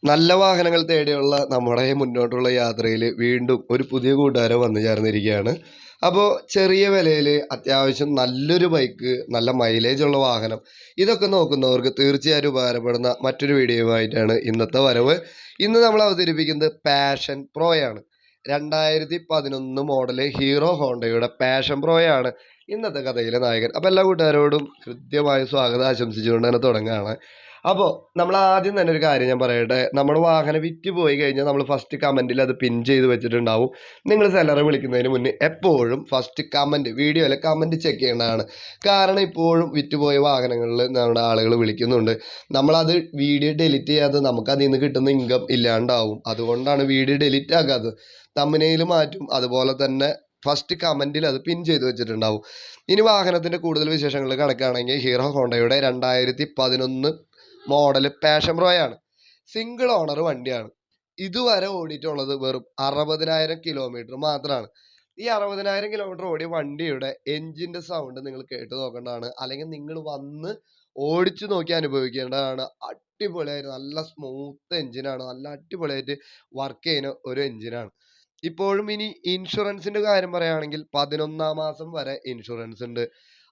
നല്ല വാഹനങ്ങൾ തേടിയുള്ള നമ്മുടെ മുന്നോട്ടുള്ള യാത്രയിൽ വീണ്ടും ഒരു പുതിയ കൂട്ടുകാരൻ വന്നു ചേർന്നിരിക്കുകയാണ്. അപ്പോൾ ചെറിയ വിലയിൽ അത്യാവശ്യം നല്ലൊരു ബൈക്ക്, നല്ല മൈലേജ് ഉള്ള വാഹനം, ഇതൊക്കെ നോക്കുന്നവർക്ക് തീർച്ചയായും ഉപകാരപ്പെടുന്ന മറ്റൊരു വീഡിയോയുമായിട്ടാണ് ഇന്നത്തെ വരവ്. ഇന്ന് നമ്മൾ അവതരിപ്പിക്കുന്നത് പാഷൻ പ്രോയാണ്. 2011 മോഡല് ഹീറോ ഹോണ്ടയുടെ പാഷൻ പ്രോയാണ് ഇന്നത്തെ കഥയിലെ നായകൻ. അപ്പോൾ എല്ലാ കൂട്ടുകാരോടും കൃത്യമായ സ്വാഗതം ആശംസിച്ചുകൊണ്ട് തന്നെ തുടങ്ങുകയാണ്. അപ്പോൾ നമ്മൾ ആദ്യം തന്നെ ഒരു കാര്യം ഞാൻ പറയട്ടെ. നമ്മുടെ വാഹനം വിറ്റ് പോയി കഴിഞ്ഞാൽ നമ്മൾ ഫസ്റ്റ് കമൻറ്റിൽ അത് പിൻ ചെയ്ത് വെച്ചിട്ടുണ്ടാവും. നിങ്ങൾ സെല്ലറെ വിളിക്കുന്നതിന് മുന്നേ എപ്പോഴും ഫസ്റ്റ് കമൻറ്റ്, വീഡിയോയിലെ കമൻറ്റ് ചെക്ക് ചെയ്യേണ്ടതാണ്. കാരണം ഇപ്പോഴും വിറ്റുപോയ വാഹനങ്ങളിൽ നമ്മുടെ ആളുകൾ വിളിക്കുന്നുണ്ട്. നമ്മളത് വീഡിയോ ഡിലീറ്റ് ചെയ്യാതെ നമുക്ക് അതിൽ നിന്ന് കിട്ടുന്ന ഇൻകം ഇല്ലാണ്ടാവും. അതുകൊണ്ടാണ് വീഡിയോ ഡിലീറ്റ് ആക്കാത്തത്. തമ്പനെയിൽ മാറ്റും, അതുപോലെ തന്നെ ഫസ്റ്റ് കമൻറ്റിൽ അത് പിൻ ചെയ്ത് വെച്ചിട്ടുണ്ടാവും. ഇനി വാഹനത്തിൻ്റെ കൂടുതൽ വിശേഷങ്ങൾ കണക്കാണെങ്കിൽ ഹീറോ ഹോണ്ടയുടെ 2011 മോഡൽ പാഷൻ പ്രോയാണ്. സിംഗിൾ ഓണർ വണ്ടിയാണ്. ഇതുവരെ ഓടിയിട്ടുള്ളത് വെറും 60,000 കിലോമീറ്റർ മാത്രമാണ്. ഈ 60,000 കിലോമീറ്റർ ഓടിയ വണ്ടിയുടെ എൻജിൻ്റെ സൗണ്ട് നിങ്ങൾ കേട്ട് നോക്കേണ്ടതാണ്. അല്ലെങ്കിൽ നിങ്ങൾ വന്ന് ഓടിച്ചു നോക്കി അനുഭവിക്കേണ്ടതാണ്. അടിപൊളിയായിട്ട് നല്ല സ്മൂത്ത് എൻജിനാണ്. നല്ല അടിപൊളിയായിട്ട് വർക്ക് ചെയ്യുന്ന ഒരു എൻജിനാണ്. ഇപ്പോഴും ഇനി ഇൻഷുറൻസിന്റെ കാര്യം പറയുകയാണെങ്കിൽ 11ാം മാസം വരെ ഇൻഷുറൻസ് ഉണ്ട്.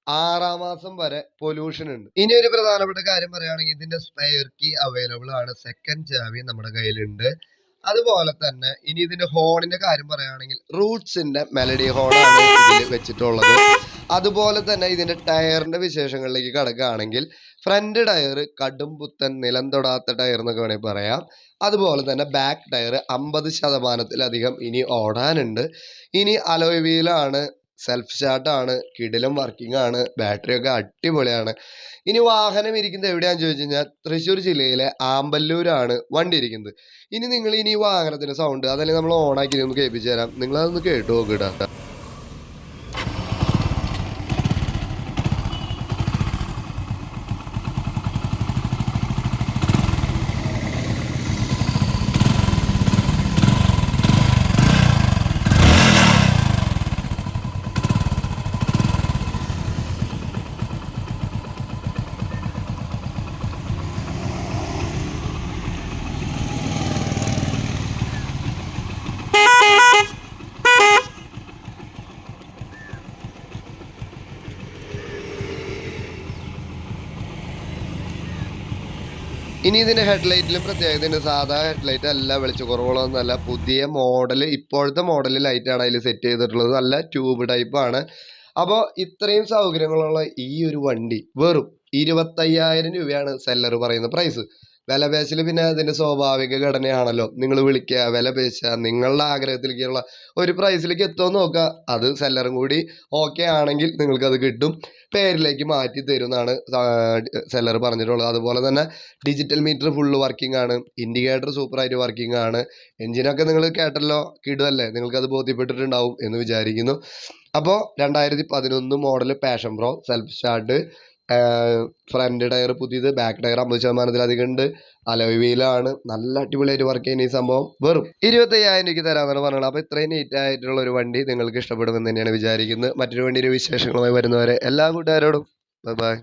6ാം മാസം വരെ പൊല്യൂഷൻ ഉണ്ട്. ഇനി ഒരു പ്രധാനപ്പെട്ട കാര്യം പറയുകയാണെങ്കിൽ ഇതിന്റെ സ്പെയർ കീ അവൈലബിൾ ആണ്. സെക്കൻഡ് ചാവി നമ്മുടെ കയ്യിലുണ്ട്. അതുപോലെ തന്നെ ഇനി ഇതിന്റെ ഹോണിന്റെ കാര്യം പറയുകയാണെങ്കിൽ റൂട്ട്സിന്റെ മെലഡി ഹോണാണ് ഇതിൽ വെച്ചിട്ടുള്ളത്. അതുപോലെ തന്നെ ഇതിന്റെ ടയറിന്റെ വിശേഷങ്ങളിലേക്ക് കടക്കുകയാണെങ്കിൽ ഫ്രണ്ട് ടയർ കടും പുത്തൻ നിലം തൊടാത്ത ടയർ എന്നൊക്കെ വേണമെങ്കിൽ പറയാം. അതുപോലെ തന്നെ ബാക്ക് ടയർ 50% ഇനി ഓടാനുണ്ട്. ഇനി അലോയ് വീലാണ്, സെൽഫ് സ്റ്റാർട്ടാണ്, കിടിലം വർക്കിംഗ് ആണ്, ബാറ്ററിയൊക്കെ അടിപൊളിയാണ്. ഇനി വാഹനം ഇരിക്കുന്നത് എവിടെയാണെന്ന് ചോദിച്ചു കഴിഞ്ഞാൽ തൃശ്ശൂർ ജില്ലയിലെ ആമ്പല്ലൂരാണ് വണ്ടി ഇരിക്കുന്നത്. ഇനി നിങ്ങൾ ഇനി വാഹനത്തിന്റെ സൗണ്ട് അതല്ലെങ്കിൽ നമ്മൾ ഓണാക്കി ഒന്ന് കേൾപ്പിച്ചു തരാം. നിങ്ങളതൊന്ന് കേട്ടു നോക്കിടാ. ഇനി ഇതിൻ്റെ ഹെഡ്ലൈറ്റിലും പ്രത്യേകത, സാധാ ഹെഡ്ലൈറ്റ് അല്ല, വെളിച്ചക്കുറവുകളൊന്നുമല്ല, പുതിയ മോഡൽ, ഇപ്പോഴത്തെ മോഡൽ ലൈറ്റാണ് അതിൽ സെറ്റ് ചെയ്തിട്ടുള്ളത്. നല്ല ട്യൂബ് ടൈപ്പാണ്. അപ്പോൾ ഇത്രയും സൗകര്യങ്ങളുള്ള ഈ ഒരു വണ്ടി വെറും 25,000 രൂപയാണ് സെല്ലർ പറയുന്ന പ്രൈസ്. വില പേശൽ പിന്നെ അതിൻ്റെ സ്വാഭാവിക ഘടനയാണല്ലോ. നിങ്ങൾ വിളിക്കുക, വില പേശുക, നിങ്ങളുടെ ആഗ്രഹത്തിലേക്കുള്ള ഒരു പ്രൈസിലേക്ക് എത്തുമെന്ന് നോക്കുക. അത് സെല്ലറും കൂടി ഓക്കെ ആണെങ്കിൽ നിങ്ങൾക്കത് കിട്ടും. പേരിലേക്ക് മാറ്റി തരുമെന്നാണ് സെല്ലർ പറഞ്ഞിട്ടുള്ളത്. അതുപോലെ തന്നെ ഡിജിറ്റൽ മീറ്റർ ഫുള്ള് വർക്കിംഗ് ആണ്. ഇൻഡിക്കേറ്റർ സൂപ്പറായിട്ട് വർക്കിംഗ് ആണ്. എൻജിനൊക്കെ നിങ്ങൾ കേട്ടല്ലോ, കിടുമല്ലേ? നിങ്ങൾക്കത് ബോധ്യപ്പെട്ടിട്ടുണ്ടാവും എന്ന് വിചാരിക്കുന്നു. അപ്പോൾ 2011 model passion pro, self start, front tyre പുതിയത്, ബാക്ക് ടയർ 50%-ലധികം ഉണ്ട്, അലോയ് വീലാണ്, നല്ല അടിപൊളിയായിട്ട് വർക്ക് ചെയ്യുന്ന ഈ സംഭവം വെറും 25,000 രൂപയ്ക്ക് തരാമെന്നാണ് പറയുന്നത്. അപ്പോൾ ഇത്രയും നീറ്റ് ആയിട്ടുള്ള ഒരു വണ്ടി നിങ്ങൾക്ക് ഇഷ്ടപ്പെടുമെന്ന് തന്നെയാണ് വിചാരിക്കുന്നത്. മറ്റൊരു വണ്ടിയുടെ വിശേഷങ്ങളുമായി വരുന്നവരെ എല്ലാ കൂട്ടുകാരോടും ബൈ ബൈ.